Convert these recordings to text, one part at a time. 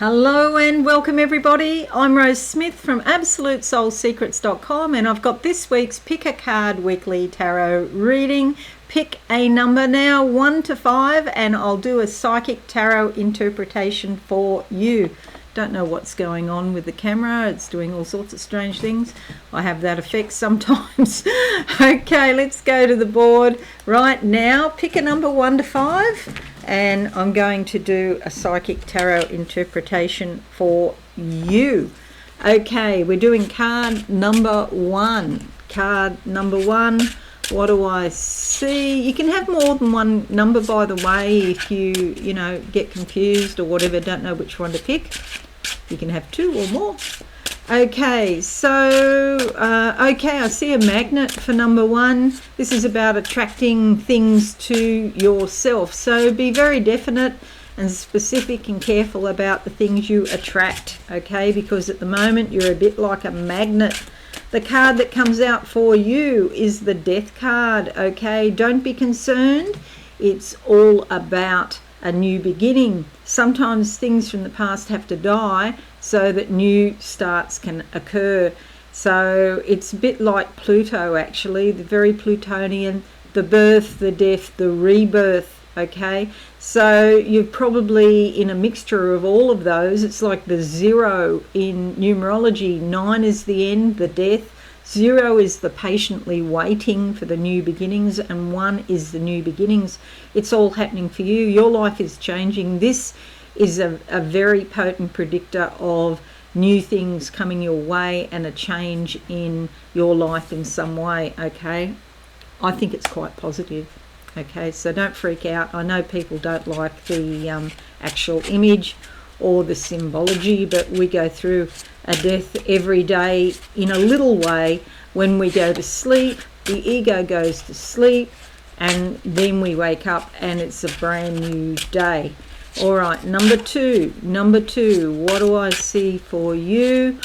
Hello and welcome everybody. I'm Rose Smith from AbsoluteSoulSecrets.com and I've got this week's PickaCard Weekly Tarot reading. Pick a number now, 1 to 5, and I'll do a psychic tarot interpretation for you. Don't know what's going on with the camera. It's doing all sorts of strange things. I have that effect sometimes. Okay, let's go to the board right now. Pick a number 1 to 5. And I'm going to do a psychic tarot interpretation for you. Okay, we're doing card number 1. Card number 1, what do I see? You can have more than one number, by the way, if you get confused or whatever, don't know which one to pick. You can have 2 or more. Okay, so, I see a magnet for number 1. This is about attracting things to yourself. So be very definite and specific and careful about the things you attract, okay? Because at the moment you're a bit like a magnet. The card that comes out for you is the Death card, okay? Don't be concerned. It's all about a new beginning. Sometimes things from the past have to die so that new starts can occur. So it's a bit like Pluto, actually, the very Plutonian, the birth, the death, the rebirth, okay? So you're probably in a mixture of all of those. It's like the 0 in numerology. 9 is the end, the death. 0 is the patiently waiting for the new beginnings, and 1 is the new beginnings. It's all happening for you. Your life is changing. This is a very potent predictor of new things coming your way and a change in your life in some way, okay? I think it's quite positive, okay? So don't freak out. I know people don't like the actual image or the symbology, but we go through a death every day in a little way. When we go to sleep, the ego goes to sleep, and then we wake up and it's a brand new day. All right, number two, what do I see for you?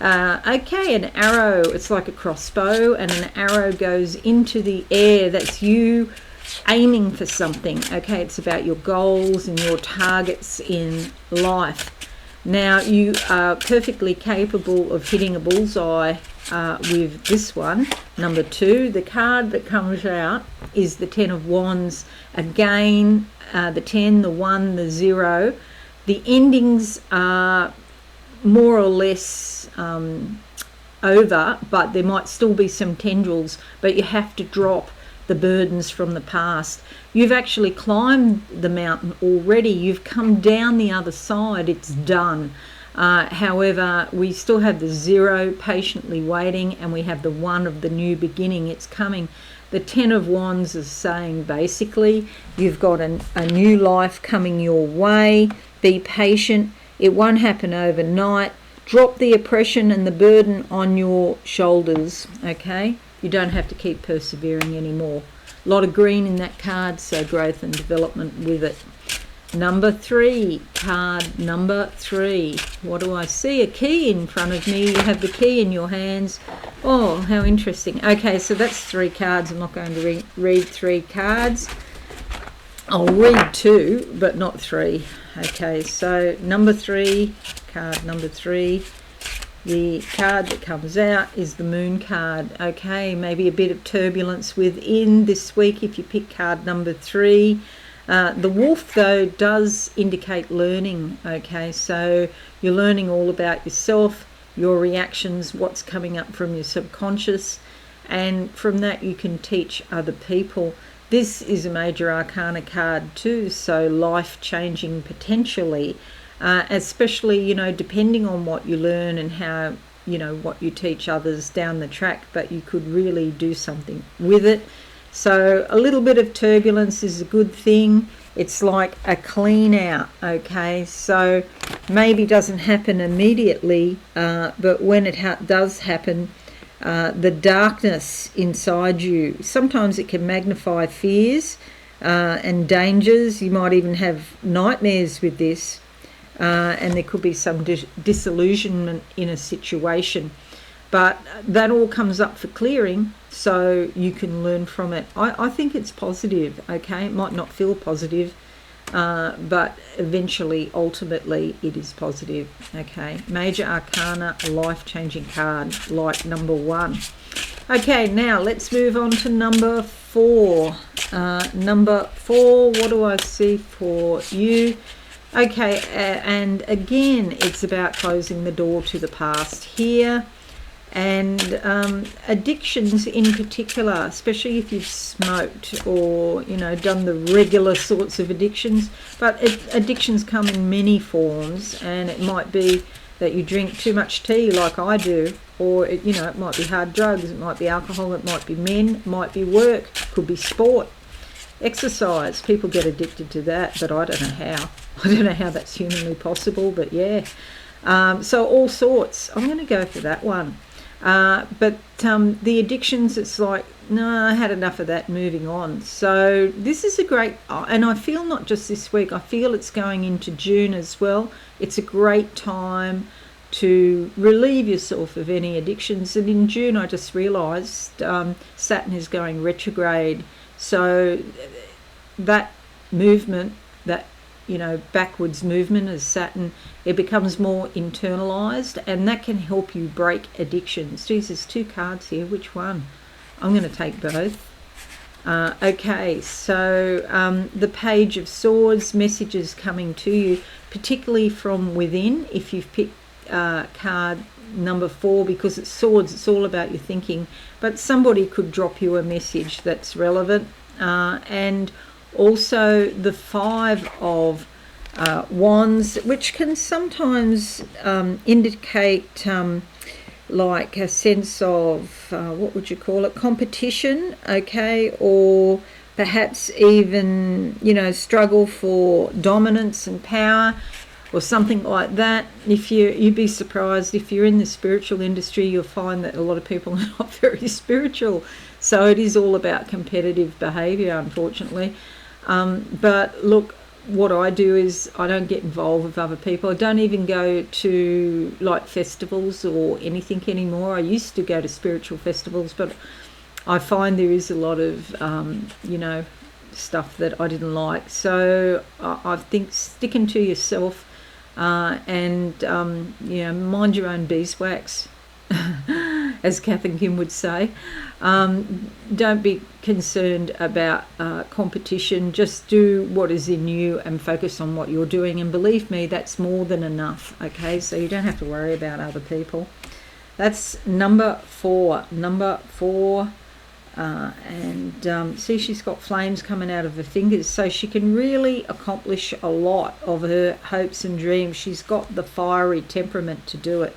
Okay, an arrow. It's like a crossbow, and an arrow goes into the air. That's you aiming for something, okay? It's about your goals and your targets in life. Now, you are perfectly capable of hitting a bullseye with this one, number 2. The card that comes out is the 10 of Wands. Again, the 10, the 1, the 0. The endings are more or less over, but there might still be some tendrils, but you have to drop the burdens from the past. You've actually climbed the mountain already. You've come down the other side. It's done. However, we still have the 0 patiently waiting, and we have the 1 of the new beginning. It's coming. The 10 of Wands is saying basically you've got a new life coming your way. Be patient. It won't happen overnight. Drop the oppression and the burden on your shoulders, okay? You don't have to keep persevering anymore. A lot of green in that card, so growth and development with it. Number 3, card number 3. What do I see? A key in front of me. You have the key in your hands. Oh, how interesting. Okay, so that's 3 cards. I'm not going to read 3 cards. I'll read 2, but not 3. Okay, so number 3, card number 3. The card that comes out is the Moon card. Okay, maybe a bit of turbulence within this week if you pick card number 3. The Wolf, though, does indicate learning. Okay, so you're learning all about yourself, your reactions, what's coming up from your subconscious, and from that you can teach other people. This is a major arcana card too, so life-changing potentially. Especially, depending on what you learn and how, what you teach others down the track, but you could really do something with it. So a little bit of turbulence is a good thing. It's like a clean out, okay? So maybe doesn't happen immediately, but when it does happen, the darkness inside you, sometimes it can magnify fears and dangers. You might even have nightmares with this. And there could be some disillusionment in a situation. But that all comes up for clearing, so you can learn from it. I think it's positive, okay? It might not feel positive, but eventually, ultimately, it is positive. Okay, Major Arcana, life-changing card, like number 1. Okay, now let's move on to number 4. Number 4, what do I see for you? Okay, and again, it's about closing the door to the past here. And addictions in particular, especially if you've smoked or, done the regular sorts of addictions. But addictions come in many forms, and it might be that you drink too much tea like I do, or, it might be hard drugs, it might be alcohol, it might be men, it might be work, could be sport. Exercise, people get addicted to that, but I don't know how. I don't know how that's humanly possible, but yeah. So all sorts. I'm going to go for that one. But the addictions, it's like, no, I had enough of that, moving on. So this is a great, and I feel not just this week, I feel it's going into June as well. It's a great time to relieve yourself of any addictions. And in June, I just realised Saturn is going retrograde. So that movement, that backwards movement as Saturn, it becomes more internalized, and that can help you break addictions. Geez, there's 2 cards here. Which one? I'm going to take both. Okay, so the Page of Swords, messages coming to you, particularly from within, if you've picked card number 4, because it's swords, it's all about your thinking, but somebody could drop you a message that's relevant. And also the 5 of Wands, which can sometimes indicate like a sense of, what would you call it, competition, okay, or perhaps even, struggle for dominance and power, or something like that. You'd be surprised, if you're in the spiritual industry, you'll find that a lot of people are not very spiritual. So it is all about competitive behaviour, unfortunately. But look, what I do is I don't get involved with other people. I don't even go to like festivals or anything anymore. I used to go to spiritual festivals, but I find there is a lot of, stuff that I didn't like. So I think sticking to yourself and, mind your own beeswax, as Kath and Kim would say. Don't be concerned about competition. Just do what is in you and focus on what you're doing. And believe me, that's more than enough. Okay, so you don't have to worry about other people. That's number 4. Number 4. See, she's got flames coming out of her fingers, so she can really accomplish a lot of her hopes and dreams. She's got the fiery temperament to do it.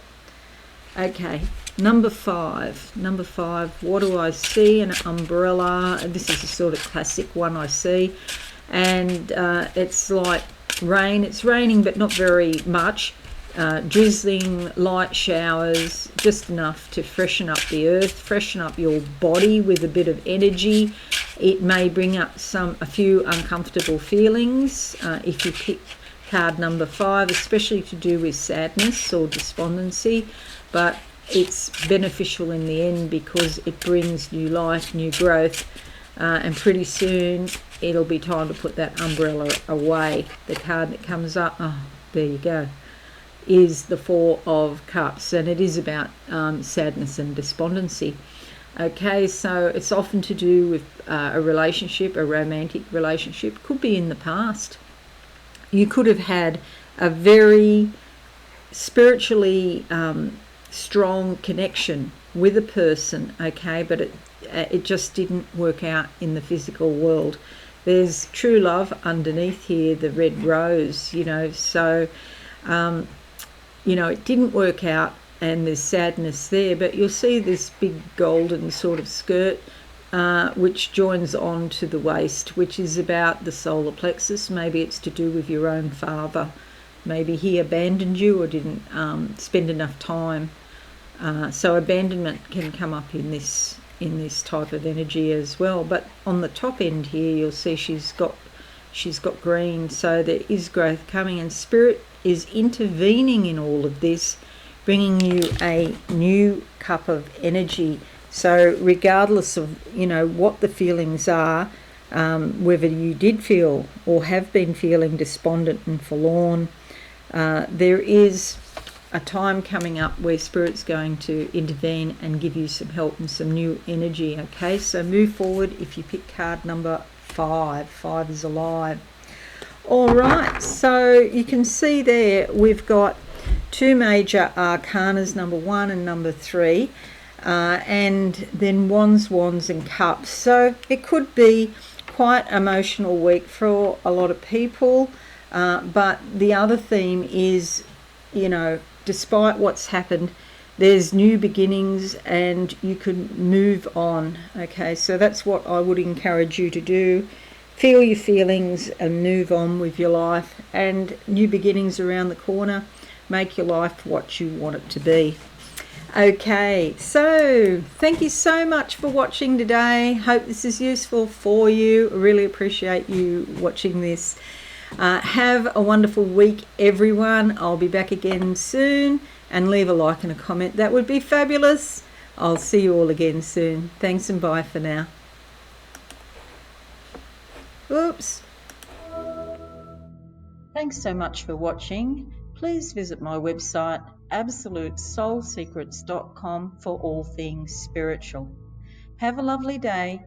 Okay, number 5. Number 5, what do I see? An umbrella. This is a sort of classic one I see. And it's like rain. It's raining, but not very much. Drizzling, light showers, just enough to freshen up the earth, freshen up your body with a bit of energy. It may bring up a few uncomfortable feelings if you pick card number 5, especially to do with sadness or despondency, but it's beneficial in the end because it brings new life, new growth, and pretty soon it'll be time to put that umbrella away. The card that comes up, there you go, is the 4 of Cups, and it is about sadness and despondency. Okay, so it's often to do with a relationship, a romantic relationship. Could be in the past. You could have had a very spiritually strong connection with a person, okay, but it just didn't work out in the physical world. There's true love underneath here, the red rose, so it didn't work out, and there's sadness there, but you'll see this big golden sort of skirt which joins on to the waist, which is about the solar plexus. Maybe it's to do with your own father. Maybe he abandoned you or didn't spend enough time. So abandonment can come up in this type of energy as well. But on the top end here, you'll see she's got green, so there is growth coming, and Spirit is intervening in all of this, bringing you a new cup of energy. So regardless of what the feelings are, whether you did feel or have been feeling despondent and forlorn. There is a time coming up where Spirit's going to intervene and give you some help and some new energy, okay? So move forward if you pick card number 5. 5 is alive. All right, so you can see there we've got 2 major arcanas, number 1 and number 3, and then wands, and cups. So it could be quite an emotional week for a lot of people, but the other theme is, despite what's happened, there's new beginnings and you can move on, okay? So that's what I would encourage you to do. Feel your feelings and move on with your life, and new beginnings around the corner. Make your life what you want it to be. Okay, so thank you so much for watching today. Hope this is useful for you. Really appreciate you watching this. Have a wonderful week, everyone. I'll be back again soon, and leave a like and a comment. That would be fabulous. I'll see you all again soon. Thanks and bye for now. Oops. Thanks so much for watching. Please visit my website absolutesoulsecrets.com for all things spiritual. Have a lovely day.